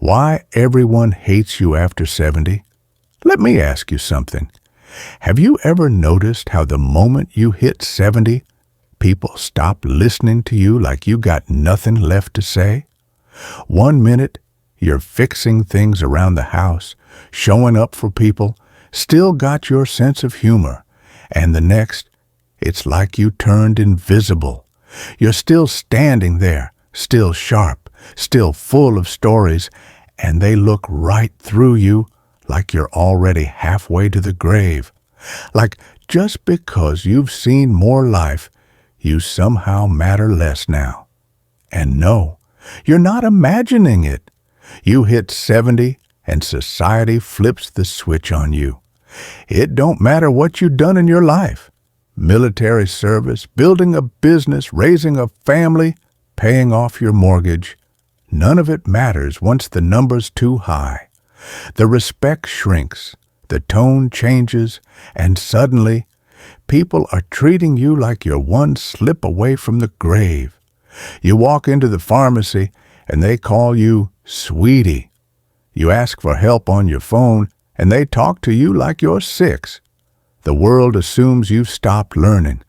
Why everyone hates you after 70? Let me ask you something. Have you ever noticed how the moment you hit 70, people stop listening to you like you got nothing left to say? One minute, you're fixing things around the house, showing up for people, still got your sense of humor, and the next, it's like you turned invisible. You're still standing there, still sharp, still full of stories, and they look right through you like you're already halfway to the grave. Like just because you've seen more life, you somehow matter less now. And no, you're not imagining it. You hit 70 and society flips the switch on you. It don't matter what you've done in your life. Military service, building a business, raising a family, paying off your mortgage. None of it matters once the number's too high. The respect shrinks, the tone changes, and suddenly, people are treating you like you're one slip away from the grave. You walk into the pharmacy, and they call you sweetie. You ask for help on your phone, and they talk to you like you're 6. The world assumes you've stopped learning,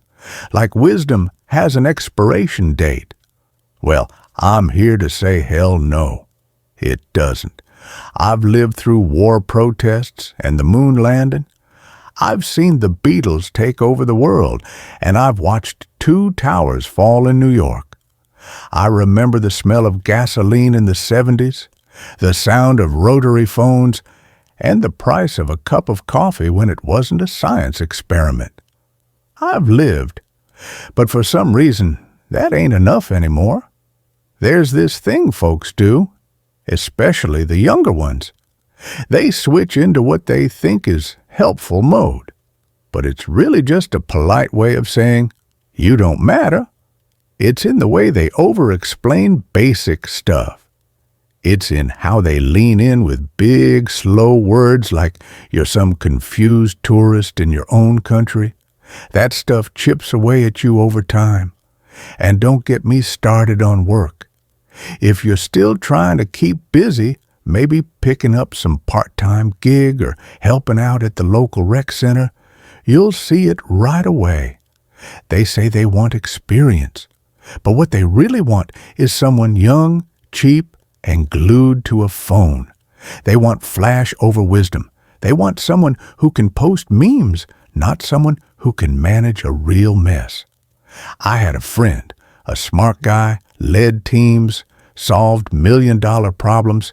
like wisdom has an expiration date. Well, I'm here to say hell no. It doesn't. I've lived through war protests and the moon landing. I've seen the Beatles take over the world, and I've watched 2 towers fall in New York. I remember the smell of gasoline in the 70s, the sound of rotary phones, and the price of a cup of coffee when it wasn't a science experiment. I've lived, but for some reason, that ain't enough anymore. There's this thing folks do, especially the younger ones. They switch into what they think is helpful mode, but it's really just a polite way of saying, you don't matter. It's in the way they over-explain basic stuff. It's in how they lean in with big, slow words like you're some confused tourist in your own country. That stuff chips away at you over time. And don't get me started on work. If you're still trying to keep busy, maybe picking up some part-time gig or helping out at the local rec center, you'll see it right away. They say they want experience, but what they really want is someone young, cheap, and glued to a phone. They want flash over wisdom. They want someone who can post memes, not someone who can manage a real mess. I had a friend, a smart guy, led teams, solved million-dollar problems.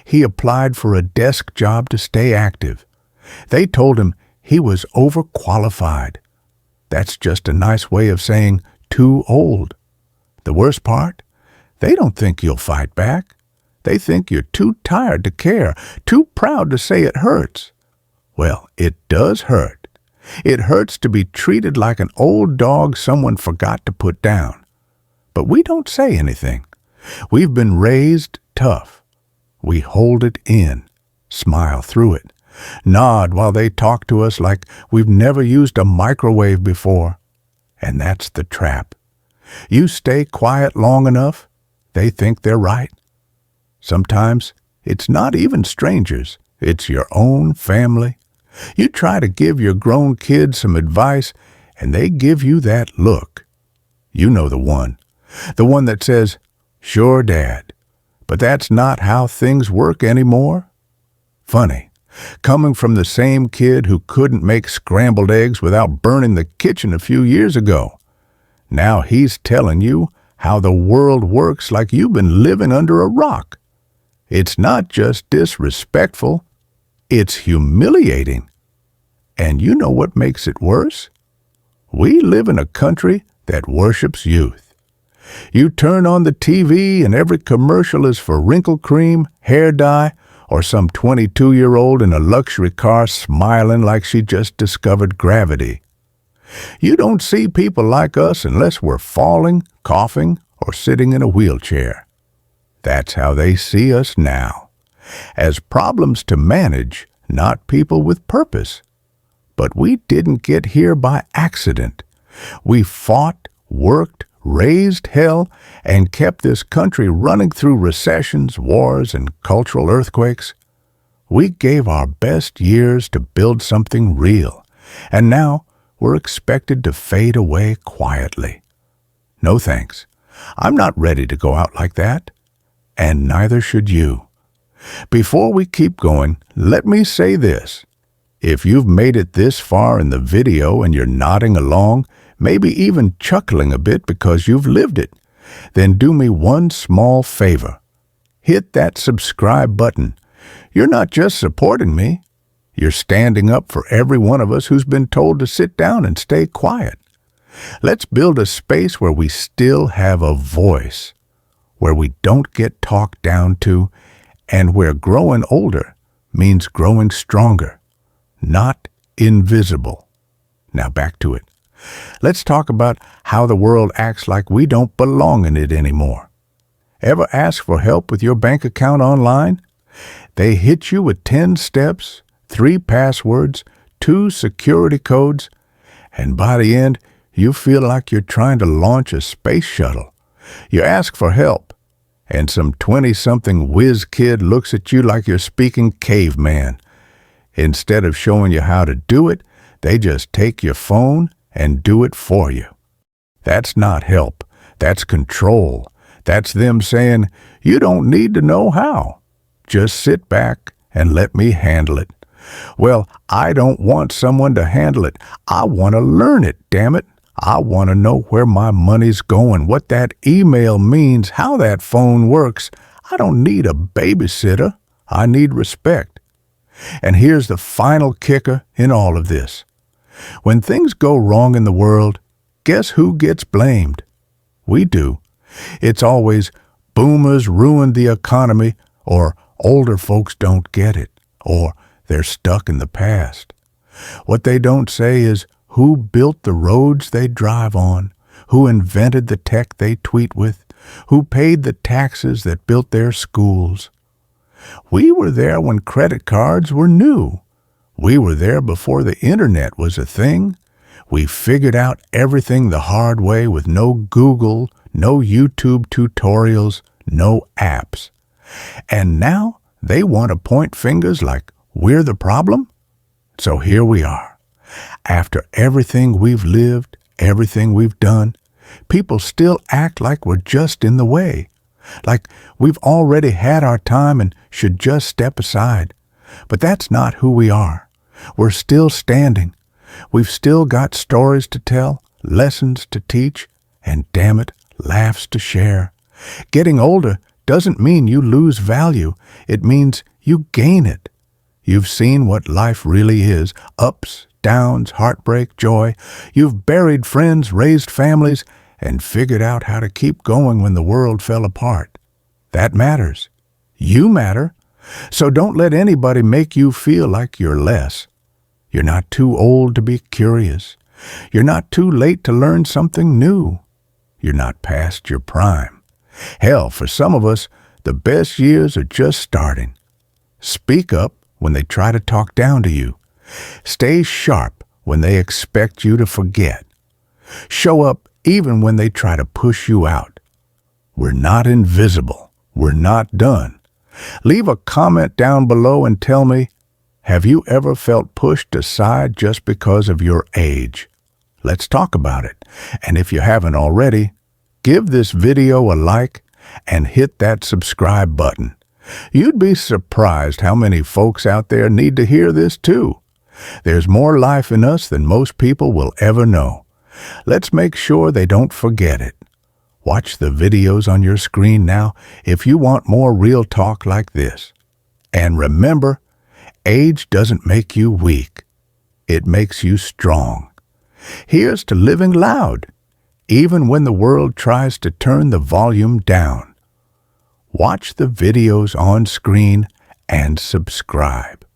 He applied for a desk job to stay active. They told him he was overqualified. That's just a nice way of saying too old. The worst part? They don't think you'll fight back. They think you're too tired to care, too proud to say it hurts. Well, it does hurt. It hurts to be treated like an old dog someone forgot to put down. But we don't say anything. We've been raised tough. We hold it in, smile through it, nod while they talk to us like we've never used a microwave before. And that's the trap. You stay quiet long enough, they think they're right. Sometimes it's not even strangers. It's your own family. You try to give your grown kids some advice, and they give you that look. You know the one that says, "Sure, Dad, but that's not how things work anymore." Funny, coming from the same kid who couldn't make scrambled eggs without burning the kitchen a few years ago. Now he's telling you how the world works like you've been living under a rock. It's not just disrespectful, it's humiliating. And you know what makes it worse? We live in a country that worships youth. You turn on the TV and every commercial is for wrinkle cream, hair dye, or some 22-year-old in a luxury car smiling like she just discovered gravity. You don't see people like us unless we're falling, coughing, or sitting in a wheelchair. That's how they see us now, as problems to manage, not people with purpose. But we didn't get here by accident. We fought, worked, raised hell, and kept this country running through recessions, wars, and cultural earthquakes. We gave our best years to build something real, and now we're expected to fade away quietly. No thanks. I'm not ready to go out like that, and neither should you. Before we keep going, let me say this. If you've made it this far in the video and you're nodding along, maybe even chuckling a bit because you've lived it, then do me one small favor. Hit that subscribe button. You're not just supporting me. You're standing up for every one of us who's been told to sit down and stay quiet. Let's build a space where we still have a voice, where we don't get talked down to, and where growing older means growing stronger, not invisible. Now back to it. Let's talk about how the world acts like we don't belong in it anymore. Ever ask for help with your bank account online? They hit you with 10 steps, 3 passwords, 2 security codes, and by the end, you feel like you're trying to launch a space shuttle. You ask for help, and some 20-something whiz kid looks at you like you're speaking caveman. Instead of showing you how to do it, they just take your phone and do it for you. That's not help. That's control. That's them saying, you don't need to know how. Just sit back and let me handle it. Well, I don't want someone to handle it. I want to learn it, damn it. I want to know where my money's going, what that email means, how that phone works. I don't need a babysitter. I need respect. And here's the final kicker in all of this. When things go wrong in the world, guess who gets blamed? We do. It's always boomers ruined the economy, or older folks don't get it, or they're stuck in the past. What they don't say is who built the roads they drive on, who invented the tech they tweet with, who paid the taxes that built their schools. We were there when credit cards were new. We were there before the internet was a thing. We figured out everything the hard way with no Google, no YouTube tutorials, no apps. And now they want to point fingers like we're the problem? So here we are. After everything we've lived, everything we've done, people still act like we're just in the way, like we've already had our time and should just step aside. But that's not who we are. We're still standing. We've still got stories to tell, lessons to teach, and damn it, laughs to share. Getting older doesn't mean you lose value. It means you gain it. You've seen what life really is, ups, downs, heartbreak, joy. You've buried friends, raised families, and figured out how to keep going when the world fell apart. That matters. You matter. So don't let anybody make you feel like you're less. You're not too old to be curious. You're not too late to learn something new. You're not past your prime. Hell, for some of us, the best years are just starting. Speak up when they try to talk down to you. Stay sharp when they expect you to forget. Show up even when they try to push you out. We're not invisible. We're not done. Leave a comment down below and tell me, have you ever felt pushed aside just because of your age? Let's talk about it. And if you haven't already, give this video a like and hit that subscribe button. You'd be surprised how many folks out there need to hear this too. There's more life in us than most people will ever know. Let's make sure they don't forget it. Watch the videos on your screen now if you want more real talk like this. And remember, age doesn't make you weak. It makes you strong. Here's to living loud, even when the world tries to turn the volume down. Watch the videos on screen and subscribe.